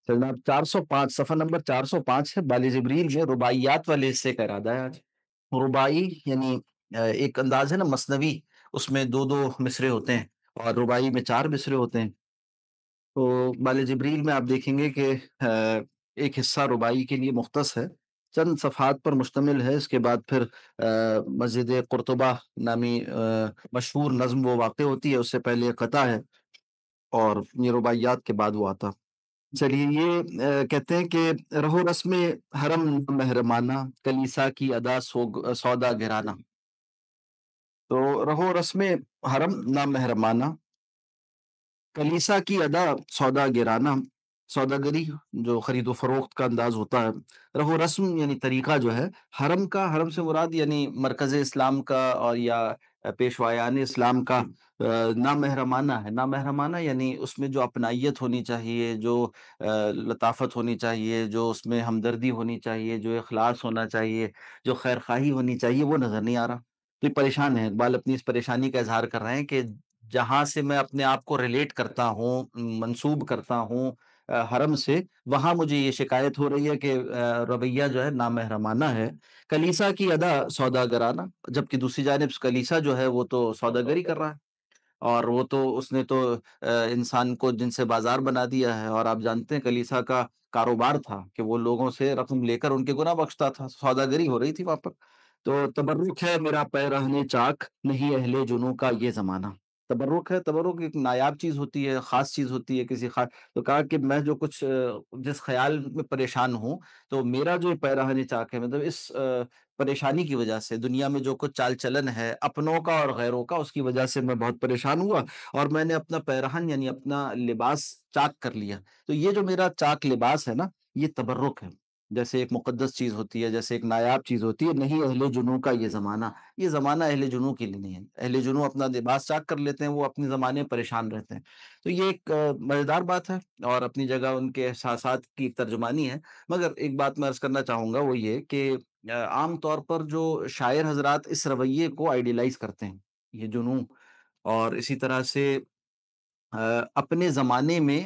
جناب 405 صفحہ نمبر 405 ہے بال جبریل میں رباعیات والے حصے کا ارادہ ہے آج۔ رباعی یعنی ایک انداز ہے نا مثنوی، اس میں دو دو مصرے ہوتے ہیں اور رباعی میں چار مصرے ہوتے ہیں۔ تو بال جبریل میں آپ دیکھیں گے کہ ایک حصہ رباعی کے لیے مختص ہے، چند صفحات پر مشتمل ہے۔ اس کے بعد پھر مسجد قرطبہ نامی مشہور نظم وہ واقع ہوتی ہے، اس سے پہلے قطع ہے اور یہ رباعیات کے بعد وہ آتا۔ چلیے یہ کہتے ہیں کہ رہو رسم حرم محرمانہ کلیسا کی ادا سودا گرانہ۔ تو رہو رسم حرم نہ محرمانہ، کلیسا کی ادا سودا گرانہ، سوداگری جو خرید و فروخت کا انداز ہوتا ہے، رہو رسم یعنی طریقہ جو ہے، حرم کا، حرم سے مراد یعنی مرکز اسلام کا اور یا پیشوایان اسلام کا نامحرمانہ ہے۔ نامحرمانہ یعنی اس میں جو اپنائیت ہونی چاہیے، جو لطافت ہونی چاہیے، جو اس میں ہمدردی ہونی چاہیے، جو اخلاص ہونا چاہیے، جو خیر خواہی ہونی چاہیے، وہ نظر نہیں آ رہا۔ تو یہ پریشان ہے، اقبال اپنی اس پریشانی کا اظہار کر رہے ہیں کہ جہاں سے میں اپنے آپ کو ریلیٹ کرتا ہوں، منسوب کرتا ہوں حرم سے، وہاں مجھے یہ شکایت ہو رہی ہے کہ رویہ جو ہے نامحرمانہ ہے۔ کلیسا کی ادا سوداگرانہ، جبکہ دوسری جانب کلیسا جو ہے وہ تو سوداگری کر رہا ہے، اور وہ تو اس نے تو انسان کو جن سے بازار بنا دیا ہے۔ اور آپ جانتے ہیں کلیسا کا کاروبار تھا کہ وہ لوگوں سے رقم لے کر ان کے گناہ بخشتا تھا، سوداگری ہو رہی تھی وہاں پر۔ تو تبرک ہے میرا پیرہن چاک، نہیں اہل جنوں کا یہ زمانہ۔ تبرک ہے، تبرک ایک نایاب چیز ہوتی ہے، خاص چیز ہوتی ہے کسی خاص، تو کہا کہ میں جو کچھ جس خیال میں پریشان ہوں، تو میرا جو پیراہن چاک ہے، مطلب اس پریشانی کی وجہ سے دنیا میں جو کچھ چال چلن ہے اپنوں کا اور غیروں کا، اس کی وجہ سے میں بہت پریشان ہوا اور میں نے اپنا پیراہن یعنی اپنا لباس چاک کر لیا۔ تو یہ جو میرا چاک لباس ہے نا، یہ تبرک ہے، جیسے ایک مقدس چیز ہوتی ہے، جیسے ایک نایاب چیز ہوتی ہے۔ نہیں اہل جنوں کا یہ زمانہ، یہ زمانہ اہل جنوں کے لیے نہیں ہے۔ اہل جنوں اپنا لباس چاک کر لیتے ہیں، وہ اپنے زمانے میں پریشان رہتے ہیں۔ تو یہ ایک مزیدار بات ہے اور اپنی جگہ ان کے احساسات کی ترجمانی ہے۔ مگر ایک بات میں عرض کرنا چاہوں گا، وہ یہ کہ عام طور پر جو شاعر حضرات اس رویے کو آئیڈیلائز کرتے ہیں، یہ جنوں، اور اسی طرح سے اپنے زمانے میں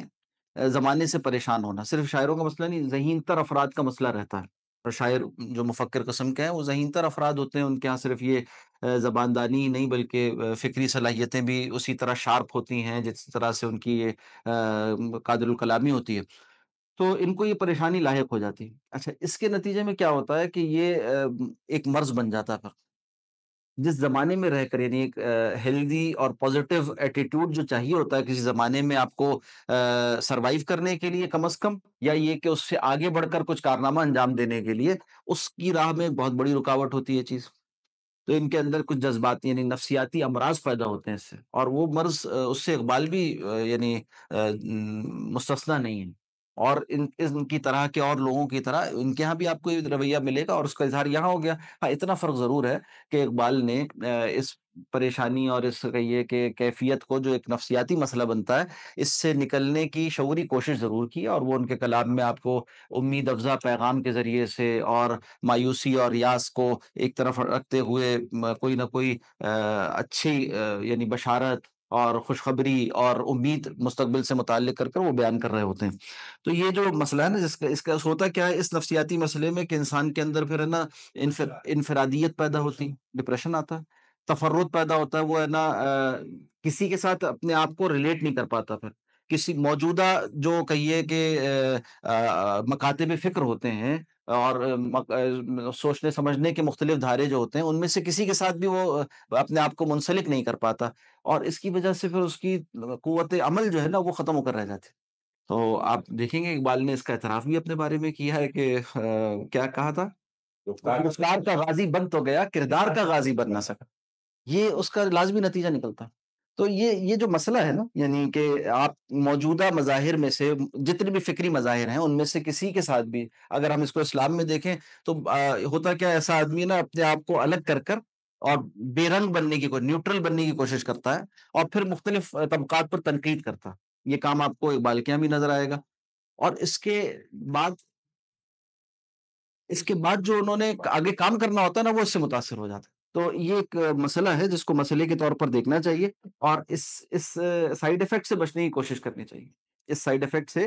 زمانے سے پریشان ہونا صرف شاعروں کا مسئلہ نہیں، ذہین تر افراد کا مسئلہ رہتا ہے۔ اور شاعر جو مفکر قسم کے ہیں وہ ذہین تر افراد ہوتے ہیں، ان کے ہاں صرف یہ زبان دانی ہی نہیں بلکہ فکری صلاحیتیں بھی اسی طرح شارپ ہوتی ہیں جس طرح سے ان کی یہ قادر الکلامی ہوتی ہے۔ تو ان کو یہ پریشانی لاحق ہو جاتی ہے۔ اچھا، اس کے نتیجے میں کیا ہوتا ہے کہ یہ ایک مرض بن جاتا ہے پھر، جس زمانے میں رہ کر، یعنی ایک ہیلدی اور پازیٹیو ایٹیٹیوڈ جو چاہیے ہوتا ہے کسی زمانے میں آپ کو سروائیو کرنے کے لیے کم از کم، یا یہ کہ اس سے آگے بڑھ کر کچھ کارنامہ انجام دینے کے لیے، اس کی راہ میں ایک بہت بڑی رکاوٹ ہوتی ہے چیز۔ تو ان کے اندر کچھ جذبات یعنی نفسیاتی امراض پیدا ہوتے ہیں اس سے، اور وہ مرض اس سے اقبال بھی یعنی مستثنیٰ نہیں ہے۔ اور ان کی طرح کے اور لوگوں کی طرح ان کے ہاں بھی آپ کو یہ رویہ ملے گا، اور اس کا اظہار یہاں ہو گیا۔ ہاں، اتنا فرق ضرور ہے کہ اقبال نے اس پریشانی اور اس کہیے کہ کیفیت کو جو ایک نفسیاتی مسئلہ بنتا ہے، اس سے نکلنے کی شعوری کوشش ضرور کی، اور وہ ان کے کلام میں آپ کو امید افزا پیغام کے ذریعے سے اور مایوسی اور یاس کو ایک طرف رکھتے ہوئے کوئی نہ کوئی اچھی یعنی بشارت اور خوشخبری اور امید مستقبل سے متعلق کر کر وہ بیان کر رہے ہوتے ہیں۔ تو یہ جو مسئلہ ہے نا، جس کا اس کا ہوتا کیا ہے اس نفسیاتی مسئلے میں، کہ انسان کے اندر پھر ہے نا انفرادیت پیدا ہوتی، ڈپریشن آتا ہے، تفرد پیدا ہوتا ہے، وہ ہے نا کسی کے ساتھ اپنے آپ کو ریلیٹ نہیں کر پاتا، پھر کسی موجودہ جو کہیے کہ مکاتب فکر ہوتے ہیں اور سوچنے سمجھنے کے مختلف دھارے جو ہوتے ہیں، ان میں سے کسی کے ساتھ بھی وہ اپنے آپ کو منسلک نہیں کر پاتا، اور اس کی وجہ سے پھر اس کی قوت عمل جو ہے نا وہ ختم ہو کر رہ جاتی۔ تو آپ دیکھیں گے اقبال نے اس کا اعتراف بھی اپنے بارے میں کیا ہے کہ کیا کہا تھا، گفتار کا غازی بن تو گیا، کردار کا غازی بن نہ سکا۔ یہ اس کا لازمی نتیجہ نکلتا۔ تو یہ جو مسئلہ ہے نا، یعنی کہ آپ موجودہ مظاہر میں سے جتنے بھی فکری مظاہر ہیں ان میں سے کسی کے ساتھ بھی، اگر ہم اس کو اسلام میں دیکھیں تو ہوتا کیا، ایسا آدمی نا اپنے آپ کو الگ کر کر اور بے رنگ بننے کی نیوٹرل بننے کی کوشش کرتا ہے، اور پھر مختلف طبقات پر تنقید کرتا ہے۔ یہ کام آپ کو اقبال کے یہاں بھی نظر آئے گا۔ اور بعد اس کے بعد جو انہوں نے آگے کام کرنا ہوتا ہے نا، وہ اس سے متاثر ہو جاتا ہے۔ تو یہ ایک مسئلہ ہے جس کو مسئلے کے طور پر دیکھنا چاہیے، اور اس سائیڈ افیکٹ سے بچنے کی کوشش کرنی چاہیے، اس سائیڈ افیکٹ سے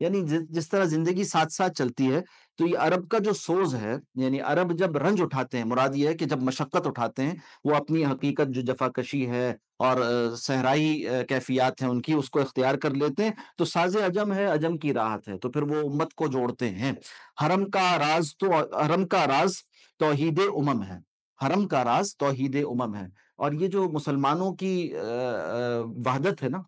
یعنی جس طرح زندگی ساتھ-ساتھ چلتی ہے، تو یہ عرب کا جو سوز ہے، یعنی عرب جب رنج اٹھاتے ہیں، مراد یہ ہے کہ جب مشقت اٹھاتے ہیں، وہ اپنی حقیقت جو جفاکشی ہے اور صحرائی کیفیات ہیں ان کی، اس کو اختیار کر لیتے ہیں، تو ساز عجم ہے، عجم کی راحت ہے، تو پھر وہ امت کو جوڑتے ہیں۔ حرم کا راز توحید امم ہے، حرم کا راز توحید امم ہے، اور یہ جو مسلمانوں کی وحدت ہے نا،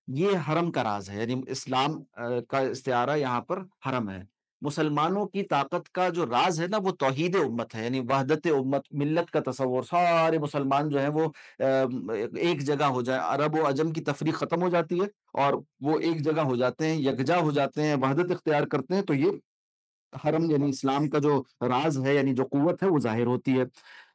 یہ حرم کا راز ہے، یعنی اسلام کا استعارہ یہاں پر حرم ہے۔ مسلمانوں کی طاقت کا جو راز ہے نا، وہ توحید امت ہے، یعنی وحدت امت، ملت کا تصور، سارے مسلمان جو ہیں وہ ایک جگہ ہو جائیں، عرب و عجم کی تفریق ختم ہو جاتی ہے اور وہ ایک جگہ ہو جاتے ہیں، یکجا ہو جاتے ہیں، وحدت اختیار کرتے ہیں، تو یہ حرم یعنی اسلام کا جو راز ہے، یعنی جو قوت ہے، وہ ظاہر ہوتی ہے۔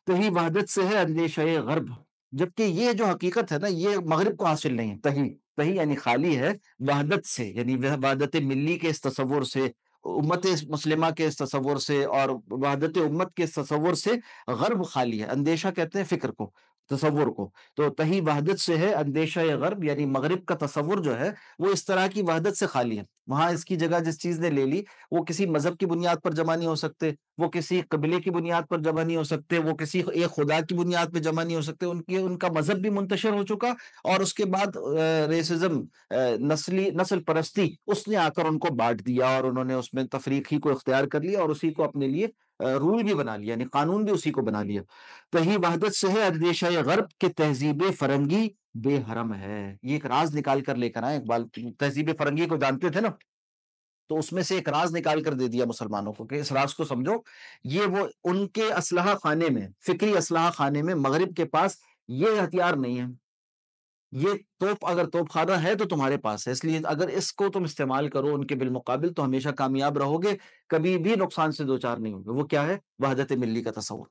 تہی وحدت سے ہے اندیشہ غرب، جبکہ یہ جو حقیقت ہے نا، یہ مغرب کو حاصل نہیں ہے۔ تہی تہی یعنی خالی ہے، وحدت سے یعنی وحدت ملی کے اس تصور سے، امت مسلمہ کے اس تصور سے اور وحدت امت کے اس تصور سے غرب خالی ہے۔ اندیشہ کہتے ہیں فکر کو، تصور کو۔ تو تہی وحدت سے ہے اندیشہ غرب، یعنی مغرب کا تصور جو ہے وہ اس طرح کی وحدت سے خالی ہے۔ وہاں اس کی جگہ جس چیز نے لے لی، وہ کسی مذہب کی بنیاد پر جمع نہیں ہو سکتے، وہ کسی قبلے کی بنیاد پر جمع نہیں ہو سکتے، وہ کسی ایک خدا کی بنیاد پہ جمع نہیں ہو سکتے، ان کا مذہب بھی منتشر ہو چکا، اور اس کے بعد ریسزم، نسل پرستی، اس نے آ کر ان کو بانٹ دیا، اور انہوں نے اس میں تفریق ہی کو اختیار کر لیا اور اسی کو اپنے لیے رول بھی بنا لیا، یعنی قانون بھی اسی کو بنا لیا۔ تہی وحدت سے ہے اندیشہ غرب کے تہذیب فرنگی بے حرم ہے۔ یہ ایک راز نکال کر لے کر آئے اقبال، تہذیب فرنگی کو جانتے تھے نا، تو اس میں سے ایک راز نکال کر دے دیا مسلمانوں کو کہ اس راز کو سمجھو، یہ وہ ان کے اسلحہ خانے میں، فکری اسلحہ خانے میں مغرب کے پاس یہ ہتھیار نہیں ہے، یہ توپ اگر توپ خانہ ہے تو تمہارے پاس ہے، اس لیے اگر اس کو تم استعمال کرو ان کے بالمقابل تو ہمیشہ کامیاب رہو گے، کبھی بھی نقصان سے دوچار نہیں ہوگے۔ وہ کیا ہے؟ وحدت ملی کا تصور۔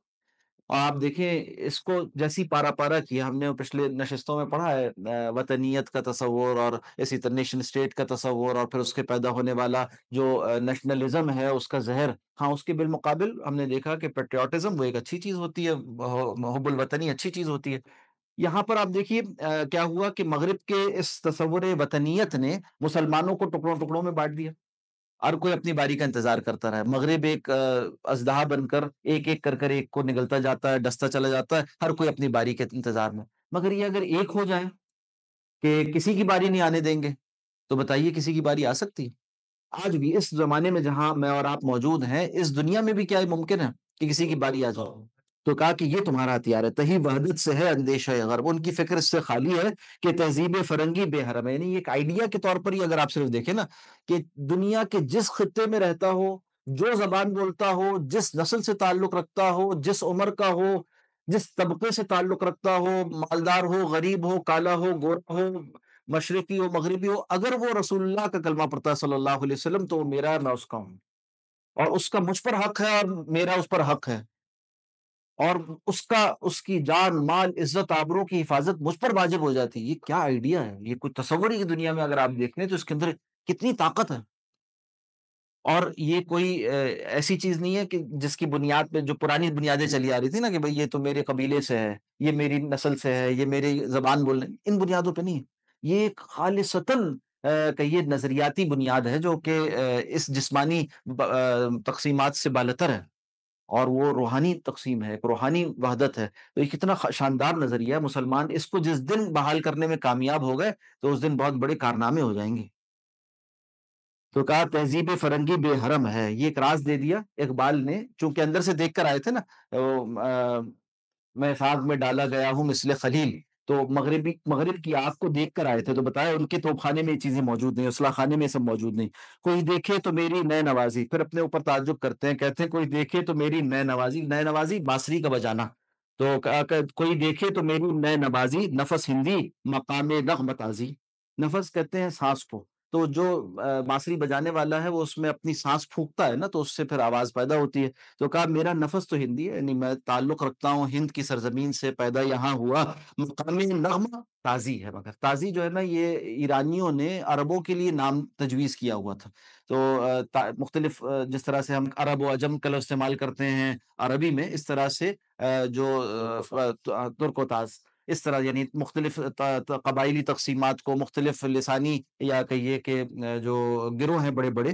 اور آپ دیکھیں اس کو جیسی پارا پارا کیا ہم نے پچھلے نشستوں میں پڑھا ہے، وطنیت کا تصور اور اسی طرح نیشن اسٹیٹ کا تصور، اور پھر اس کے پیدا ہونے والا جو نیشنلزم ہے اس کا زہر۔ ہاں، اس کے بالمقابل ہم نے دیکھا کہ پیٹریوٹزم وہ ایک اچھی چیز ہوتی ہے، حب الوطنی اچھی چیز ہوتی ہے۔ یہاں پر آپ دیکھیے کیا ہوا کہ مغرب کے اس تصور وطنیت نے مسلمانوں کو ٹکڑوں ٹکڑوں میں بانٹ دیا، ہر کوئی اپنی باری کا انتظار کرتا رہا ہے۔ مغرب ایک اژدہا بن کر ایک ایک کر کر ایک کو نگلتا جاتا ہے، ڈستا چلا جاتا ہے، ہر کوئی اپنی باری کے انتظار میں۔ مگر یہ اگر ایک ہو جائے کہ کسی کی باری نہیں آنے دیں گے، تو بتائیے کسی کی باری آ سکتی ہے؟ آج بھی اس زمانے میں جہاں میں اور آپ موجود ہیں، اس دنیا میں بھی کیا یہ ممکن ہے کہ کسی کی باری آ جائے؟ تو کہا کہ یہ تمہارا ہتھیار ہے، تہی وحدت سے ہے اندیشہ غرب، ان کی فکر اس سے خالی ہے کہ تہذیب فرنگی بے حرم ہے۔ یعنی ایک آئیڈیا کے طور پر ہی اگر آپ صرف دیکھیں نا، کہ دنیا کے جس خطے میں رہتا ہو، جو زبان بولتا ہو، جس نسل سے تعلق رکھتا ہو، جس عمر کا ہو، جس طبقے سے تعلق رکھتا ہو، مالدار ہو، غریب ہو، کالا ہو، گورا ہو، مشرقی ہو، مغربی ہو، اگر وہ رسول اللہ کا کلمہ پڑھتا ہے صلی اللہ علیہ وسلم، تو وہ میرا ہے، میں اس کا ہوں، اور اس کا مجھ پر حق ہے اور میرا اس پر حق ہے، اور اس کی جان، مال، عزت، آبرو کی حفاظت مجھ پر واجب ہو جاتی ہے۔ یہ کیا آئیڈیا ہے؟ یہ کوئی تصور ہی کی دنیا میں اگر آپ دیکھ لیں تو اس کے اندر کتنی طاقت ہے، اور یہ کوئی ایسی چیز نہیں ہے کہ جس کی بنیاد پہ جو پرانی بنیادیں چلی آ رہی تھی نا، کہ بھئی یہ تو میرے قبیلے سے ہے، یہ میری نسل سے ہے، یہ میری زبان بولنے، ان بنیادوں پہ نہیں ہے۔ یہ ایک خالصتاً کہیے نظریاتی بنیاد ہے جو کہ اس جسمانی تقسیمات سے بالاتر ہے، اور وہ روحانی تقسیم ہے، ایک روحانی وحدت ہے۔ تو یہ کتنا شاندار نظریہ ہے، مسلمان اس کو جس دن بحال کرنے میں کامیاب ہو گئے تو اس دن بہت بڑے کارنامے ہو جائیں گے۔ تو کہا تہذیب فرنگی بے حرم ہے، یہ ایک راز دے دیا اقبال نے، چونکہ اندر سے دیکھ کر آئے تھے نا، میں خاک میں ڈالا گیا ہوں مثل خلیل، تو مغرب کی آگ کو دیکھ کر آئے تھے، تو بتایا ان کے توپ خانے میں یہ چیزیں موجود نہیں، اسلحہ خانے میں یہ سب موجود نہیں۔ کوئی دیکھے تو میری نئے نوازی، پھر اپنے اوپر تعجب کرتے ہیں، کہتے ہیں کوئی دیکھے تو میری نئے نوازی، نئے نوازی بانسری کا بجانا، تو کہا کہ کوئی دیکھے تو میری نئے نوازی، نفس ہندی مقام نغمہ تازی، نفس کہتے ہیں سانس کو، تو جو بانسری بجانے والا ہے وہ اس میں اپنی سانس پھونکتا ہے نا، تو اس سے پھر آواز پیدا ہوتی ہے۔ تو کہا میرا نفس تو ہندی ہے، یعنی میں تعلق رکھتا ہوں ہند کی سرزمین سے، پیدا یہاں ہوا، مقامی نغمہ تازی ہے، مگر تازی جو ہے نا یہ ایرانیوں نے عربوں کے لیے نام تجویز کیا ہوا تھا۔ تو مختلف جس طرح سے ہم عرب و عجم کا لفظ استعمال کرتے ہیں عربی میں، اس طرح سے جو ترک و تاز، اس طرح یعنی مختلف قبائلی تقسیمات کو، مختلف لسانی یا کہیے کہ جو گروہ ہیں بڑے-بڑے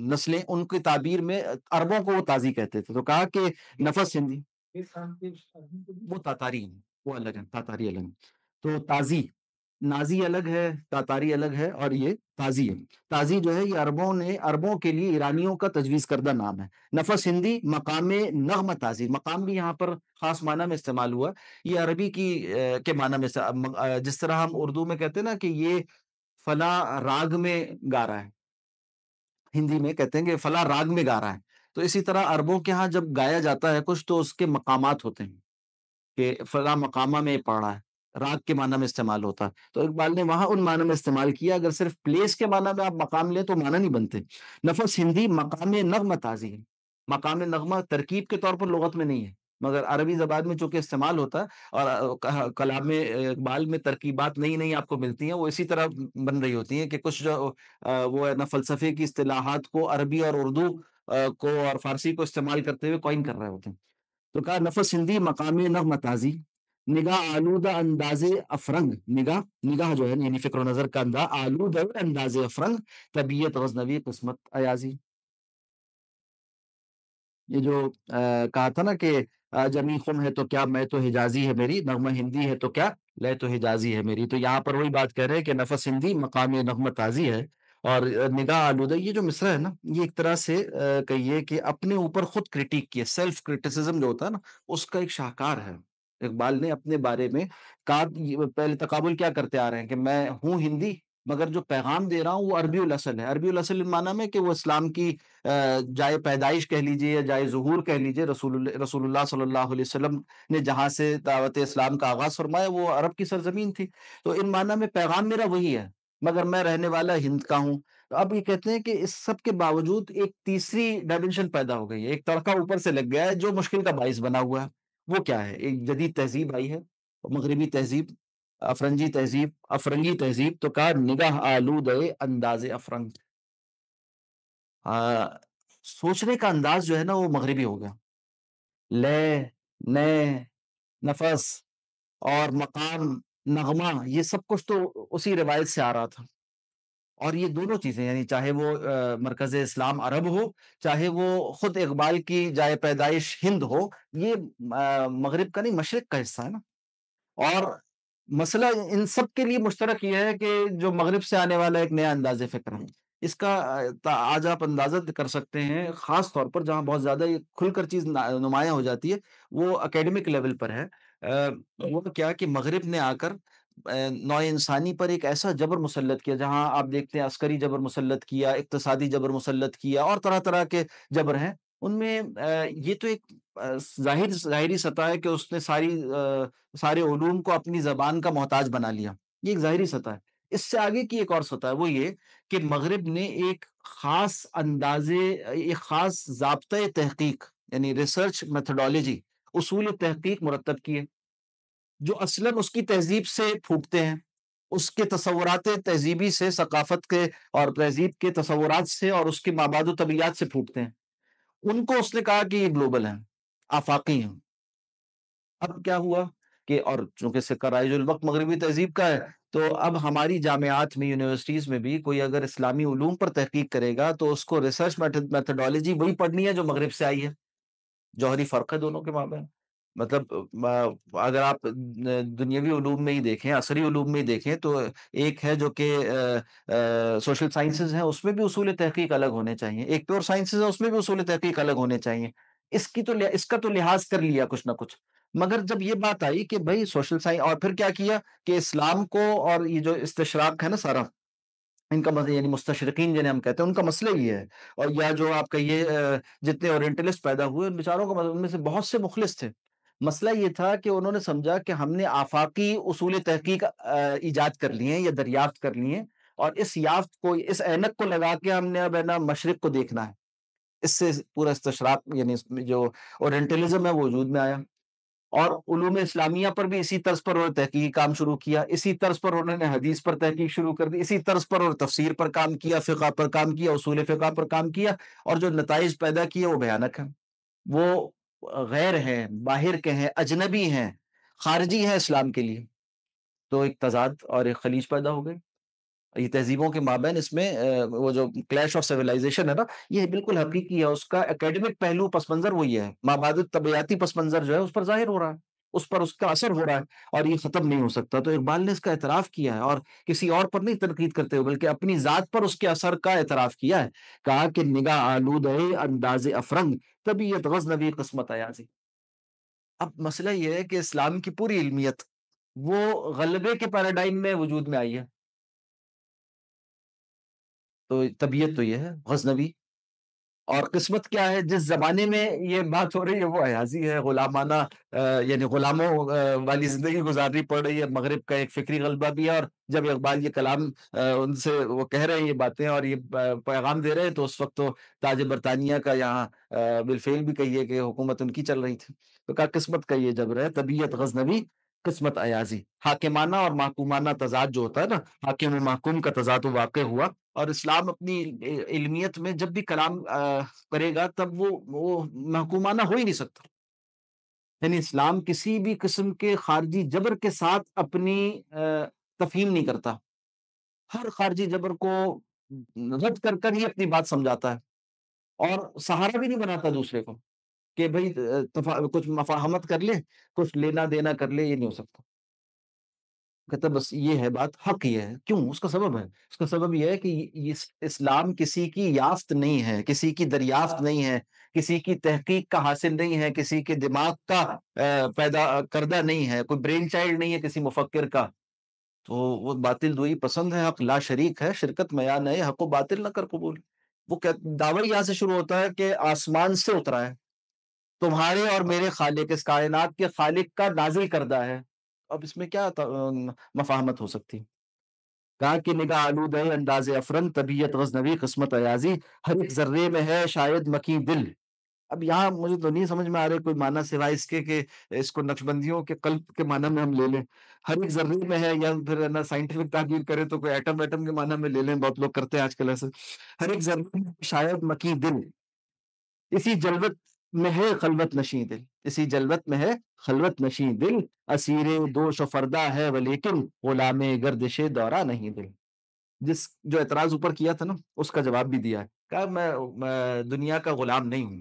نسلیں، ان کی تعبیر میں عربوں کو وہ تازی کہتے تھے۔ تو کہا کہ نفس ہندی وہ تاتاری ہیں، وہ الگ ہیں، تاتاری الگ ہیں۔ تو تازی، نازی الگ ہے، تاتاری الگ ہے اور یہ تازی ہے۔ تازی جو ہے یہ عربوں کے لیے ایرانیوں کا تجویز کردہ نام ہے۔ نفس ہندی مقام نغمہ تازی، مقام بھی یہاں پر خاص معنی میں استعمال ہوا۔ یہ عربی کے معنی میں جس طرح ہم اردو میں کہتے ہیں نا کہ یہ فلاں راگ میں گا رہا ہے، ہندی میں کہتے ہیں کہ فلاں راگ میں گا رہا ہے۔ تو اسی طرح عربوں کے ہاں جب گایا جاتا ہے کچھ تو اس کے مقامات ہوتے ہیں کہ فلاں مقامہ میں پڑھ رہا ہے، راگ کے معنی میں استعمال ہوتا ہے۔ تو اقبال نے وہاں ان معنی میں استعمال کیا، اگر صرف پلیس کے معنی میں آپ مقام لیں تو معنی نہیں بنتے۔ نفس ہندی مقام نغمہ تازی ہے۔ مقام نغمہ ترکیب کے طور پر لغت میں نہیں ہے، مگر عربی زبان میں چونکہ استعمال ہوتا ہے اور کلام اقبال میں ترکیبات نئی آپ کو ملتی ہیں، وہ اسی طرح بن رہی ہوتی ہیں کہ کچھ جو وہ ہے نا فلسفے کی اصطلاحات کو عربی اور اردو کو اور فارسی کو استعمال کرتے ہوئے کوئن کر رہے ہوتے ہیں۔ تو کہا نفس ہندی مقام نغمہ تازی، نگاہ آلودہ انداز افرنگ، نگاہ جو ہے یعنی فکر و نظر کا آلودہ انداز افرنگ، طبیعت غزنوی قسمت ایازی۔ یہ جو کہا تھا نا کہ جمی خم ہے تو کیا میں تو حجازی ہے میری، نغمہ ہندی ہے تو کیا لے تو حجازی ہے میری۔ تو یہاں پر وہی بات کہہ رہے ہیں کہ نفس ہندی مقام نغمہ تازی ہے اور نگاہ آلودہ، یہ جو مصرع ہے نا یہ ایک طرح سے کہیے کہ اپنے اوپر خود کرٹیک کیے، سیلف کرٹیسزم جو ہوتا ہے نا اس کا ایک شاہکار ہے۔ اقبال نے اپنے بارے میں کہا، پہلے تقابل کیا کرتے آ رہے ہیں کہ میں ہوں ہندی مگر جو پیغام دے رہا ہوں وہ عربی الاصل ہے۔ عربی الاصل معنی میں کہ وہ اسلام کی جائے پیدائش کہہ لیجیے یا جائے ظہور کہہ لیجیے، رسول اللہ صلی اللہ علیہ وسلم نے جہاں سے دعوت اسلام کا آغاز فرمایا وہ عرب کی سرزمین تھی۔ تو ان معنی میں پیغام میرا وہی ہے مگر میں رہنے والا ہند کا ہوں۔ تو اب یہ کہتے ہیں کہ اس سب کے باوجود ایک تیسری ڈائمنشن پیدا ہو گئی ہے، ایک تڑکا اوپر سے لگ گیا ہے جو مشکل کا باعث بنا ہوا ہے۔ وہ کیا ہے؟ ایک جدید تہذیب آئی ہے، مغربی تہذیب، افرنگی تہذیب۔ تو کہا نگاہ آلود انداز افرنگ، سوچنے کا انداز جو ہے نا وہ مغربی ہو گیا۔ لے، نے، نفس اور مقام، نغمہ، یہ سب کچھ تو اسی روایت سے آ رہا تھا۔ اور یہ دونوں چیزیں یعنی چاہے وہ مرکز اسلام عرب ہو، چاہے وہ خود اقبال کی جائے پیدائش ہند ہو، یہ مغرب کا نہیں مشرق کا حصہ ہے نا۔ اور مسئلہ ان سب کے لیے مشترک یہ ہے کہ جو مغرب سے آنے والا ایک نیا انداز فکر ہے، اس کا آج آپ اندازہ کر سکتے ہیں، خاص طور پر جہاں بہت زیادہ یہ کھل کر چیز نمایاں ہو جاتی ہے وہ اکیڈمک لیول پر ہے۔ وہ کیا کہ مغرب نے آ کر نوع انسانی پر ایک ایسا جبر مسلط کیا، جہاں آپ دیکھتے ہیں عسکری جبر مسلط کیا، اقتصادی جبر مسلط کیا اور طرح طرح کے جبر ہیں۔ ان میں یہ تو ایک ظاہری سطح ہے کہ اس نے سارے علوم کو اپنی زبان کا محتاج بنا لیا، یہ ایک ظاہری سطح ہے۔ اس سے آگے کی ایک اور سطح ہے، وہ یہ کہ مغرب نے ایک خاص ضابطۂ تحقیق یعنی ریسرچ میتھڈولوجی، اصول تحقیق مرتب کیے جو اصلاً اس کی تہذیب سے پھوٹتے ہیں، اس کے تصورات تہذیبی سے، ثقافت کے اور تہذیب کے تصورات سے اور اس کے مابعد و طبیعیات سے پھوٹتے ہیں۔ ان کو اس نے کہا کہ یہ گلوبل ہیں، آفاقی ہیں۔ اب کیا ہوا کہ اور چونکہ سکہ رائج الوقت مغربی تہذیب کا ہے، تو اب ہماری جامعات میں، یونیورسٹیز میں بھی کوئی اگر اسلامی علوم پر تحقیق کرے گا تو اس کو ریسرچ میتھڈولوجی وہی پڑھنی ہے جو مغرب سے آئی ہے۔ جوہری فرق ہے دونوں کے مابین۔ مطلب اگر آپ دنیاوی علوم میں ہی دیکھیں، عصری علوم میں ہی دیکھیں تو ایک ہے جو کہ سوشل سائنسز ہیں، اس میں بھی اصول تحقیق الگ ہونے چاہیے، ایک پیور سائنسز ہے اس میں بھی اصول تحقیق الگ ہونے چاہیے۔ اس کا تو لحاظ کر لیا کچھ نہ کچھ، مگر جب یہ بات آئی کہ بھائی سوشل سائنس، اور پھر کیا کیا کہ اسلام کو اور یہ جو استشراق ہے نا سارا، ان کا مسئلہ یعنی مستشرقین جنہیں ہم کہتے ہیں ان کا مسئلہ یہ ہے، اور یا جو آپ کہیے جتنے اورینٹلسٹ پیدا ہوئے ان بیچاروں کا ان میں سے بہت سے مخلص تھے۔ مسئلہ یہ تھا کہ انہوں نے سمجھا کہ ہم نے آفاقی اصول تحقیق ایجاد کر لیے ہیں یا دریافت کر لیے ہیں، اور اس یافت کو، اس اینک کو لگا کے ہم نے اب ہے نا مشرق کو دیکھنا ہے۔ اس سے پورا استشراق یعنی اس میں جو اورینٹلزم ہے وہ وجود میں آیا، اور علوم اسلامیہ پر بھی اسی طرز پر انہوں نے تحقیقی کام شروع کیا، اسی طرز پر انہوں نے حدیث پر تحقیق شروع کر دی، اسی طرز پر اور تفسیر پر کام کیا، فقہ پر کام کیا، اصول فقہ پر کام کیا، اور جو نتائج پیدا کیے وہ بھیانک ہیں۔ وہ غیر ہیں، باہر کے ہیں، اجنبی ہیں، خارجی ہے اسلام کے لیے، تو ایک تضاد اور ایک خلیج پیدا ہو گئی۔ یہ تہذیبوں کے مابین اس میں وہ جو کلیش آف سیولائزیشن ہے نا، یہ بالکل حقیقی ہے، اس کا اکیڈمک پہلو پس منظر وہی ہے، مابعد الطبیعیاتی پس منظر جو ہے اس پر ظاہر ہو رہا ہے، اس پر اس کا اثر ہو رہا ہے اور یہ ختم نہیں ہو سکتا۔ تو اقبال نے اس کا اعتراف کیا ہے اور کسی اور پر نہیں تنقید کرتے ہوئے بلکہ اپنی ذات پر اس کے اثر کا اعتراف کیا ہے۔ کہا کہ نگاہ آلود ہے انداز افرنگ، طبیعت غزنوی قسمت ایازی۔ اب مسئلہ یہ ہے کہ اسلام کی پوری علمیت وہ غلبے کے پیراڈائم میں وجود میں آئی ہے، تو طبیعت تو یہ ہے غزنوی، اور قسمت کیا ہے؟ جس زمانے میں یہ بات ہو رہی ہے وہ ایازی ہے، غلامانہ یعنی غلاموں والی زندگی گزارنی پڑ رہی ہے۔ مغرب کا ایک فکری غلبہ بھی ہے، اور جب اقبال یہ کلام ان سے وہ کہہ رہے ہیں یہ باتیں اور یہ پیغام دے رہے ہیں، تو اس وقت تو تاج برطانیہ کا یہاں بالفعل بھی کہیے کہ حکومت ان کی چل رہی تھی۔ تو کہا قسمت کا یہ جبر ہے، طبیعت غزنوی قسمت ایازی۔ حاکمانہ اور محکومانہ تضاد جو ہوتا ہے نا، حاکم و محکوم کا تضاد واقع ہوا، اور اسلام اپنی علمیت میں جب بھی کلام کرے گا تب وہ محکومانہ ہو ہی نہیں سکتا۔ یعنی اسلام کسی بھی قسم کے خارجی جبر کے ساتھ اپنی تفہیم نہیں کرتا، ہر خارجی جبر کو رد کر کر ہی اپنی بات سمجھاتا ہے، اور سہارا بھی نہیں بناتا دوسرے کو کہ بھائی کچھ مفاہمت کر لے، کچھ لینا دینا کر لے، یہ نہیں ہو سکتا۔ کہتا بس یہ ہے بات، حق یہ ہے، کیوں؟ اس کا سبب ہے، اس کا سبب یہ ہے کہ اسلام کسی کی یافت نہیں ہے، کسی کی دریافت نہیں ہے، کسی کی تحقیق کا حاصل نہیں ہے، کسی کے دماغ کا پیدا کردہ نہیں ہے، کوئی برین چائلڈ نہیں ہے کسی مفکر کا۔ تو وہ باطل دوئی پسند ہے، حق لا شریک ہے، شرکت میاں نئے، حق و باطل نہ کر قبول۔ وہ دعوی یہاں سے شروع ہوتا ہے کہ آسمان سے اترا ہے، تمہارے اور میرے خالق، اس کائنات کے خالق کا نازل کردہ ہے۔ اب اس میں کیا مفاہمت ہو سکتی؟ کہا کہ نگاہ آلود ہے انداز افرن، طبیعت غزنوی قسمت ایازی، ہر ایک ذرے میں ہے شاید مکی دل۔ اب یہاں مجھے تو نہیں سمجھ میں آ رہے کوئی معنی سوائے اس کے کہ اس کو نقشبندیوں کے قلب کے معنی میں ہم لے لیں، ہر ایک ذرے میں ہے، یا پھر نا سائنٹیفک تعبیر کریں تو کوئی ایٹم کے معنی میں لے لیں، بہت لوگ کرتے ہیں آج کل ایسے۔ ہر ایک ذرے میں شاید مکی دل، اسی جلوت میں ہے خلوت نشیں دل، اسی جلوت میں ہے خلوت نشیں دل، اسیر دوش و فردا ہے ولیکن غلام گردش دورہ نہیں دل۔ جس جو اعتراض اوپر کیا تھا نا، اس کا جواب بھی دیا ہے، کہا میں دنیا کا غلام نہیں ہوں،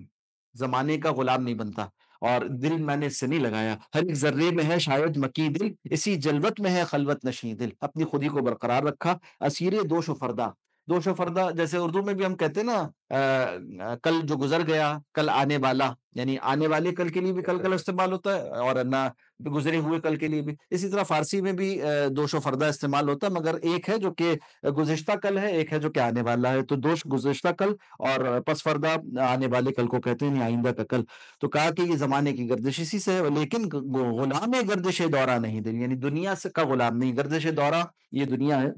زمانے کا غلام نہیں بنتا، اور دل میں نے اس سے نہیں لگایا۔ ہر ایک ذرے میں ہے شاید مکی دل، اسی جلوت میں ہے خلوت نشیں دل، اپنی خودی کو برقرار رکھا، اسیر دوش و فردا۔ دوش و فردا جیسے اردو میں بھی ہم کہتے ہیں نا، کل جو گزر گیا، کل آنے والا، یعنی آنے والے کل کے لیے بھی کل کل استعمال ہوتا ہے، اور نہ گزرے ہوئے کل کے لیے بھی۔ اسی طرح فارسی میں بھی دوش و فردا استعمال ہوتا ہے، مگر ایک ہے جو کہ گزشتہ کل ہے، ایک ہے جو کہ آنے والا ہے۔ تو دوش گزشتہ کل، اور پس فردا آنے والے کل کو کہتے ہیں، یعنی آئندہ کا کل۔ تو کہا کہ یہ زمانے کی گردش اسی سے ہے، لیکن غلام گردش دورہ نہیں دل، یعنی دنیا سے کا غلام نہیں، گردش دورہ یہ دنیا ہے۔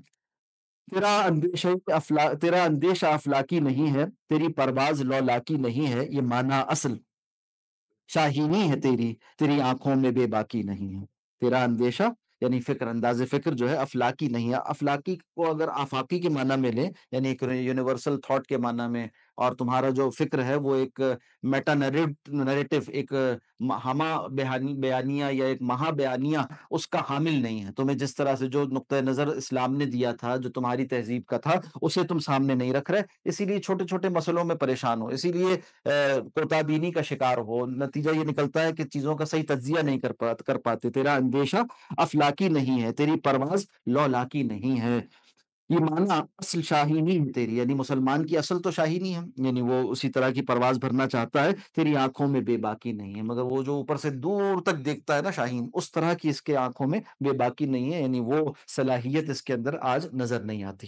تیرا اندیشہ افلاکی نہیں ہے، تیری پرواز لولاکی نہیں ہے، یہ معنی اصل شاہینی ہے تیری، تیری آنکھوں میں بے باکی نہیں ہے۔ تیرا اندیشہ یعنی فکر، انداز فکر جو ہے افلاکی نہیں ہے۔ افلاکی کو اگر آفاقی کے معنی میں لیں، یعنی ایک یونیورسل تھاٹ کے معنی میں، اور تمہارا جو فکر ہے وہ ایک میٹا نیریٹو، ایک ہما بیانیہ یا ایک مہا بیانیہ اس کا حامل نہیں ہے۔ تمہیں جس طرح سے جو نقطۂ نظر اسلام نے دیا تھا، جو تمہاری تہذیب کا تھا، اسے تم سامنے نہیں رکھ رہے، اسی لیے چھوٹے چھوٹے مسئلوں میں پریشان ہو، اسی لیے کوتا بینی کا شکار ہو۔ نتیجہ یہ نکلتا ہے کہ چیزوں کا صحیح تجزیہ نہیں کر پاتے۔ تیرا اندیشہ افلاکی نہیں ہے، تیری پرواز لولاکی نہیں ہے، یہ معنی اصل شاہینی ہے تیری، یعنی مسلمان کی اصل تو شاہینی ہے، یعنی وہ اسی طرح کی پرواز بھرنا چاہتا ہے، تیری آنکھوں میں بے باکی نہیں ہے، مگر وہ جو اوپر سے دور تک دیکھتا ہے نا شاہین، اس طرح کی اس کے آنکھوں میں بے باکی نہیں ہے، یعنی وہ صلاحیت اس کے اندر آج نظر نہیں آتی۔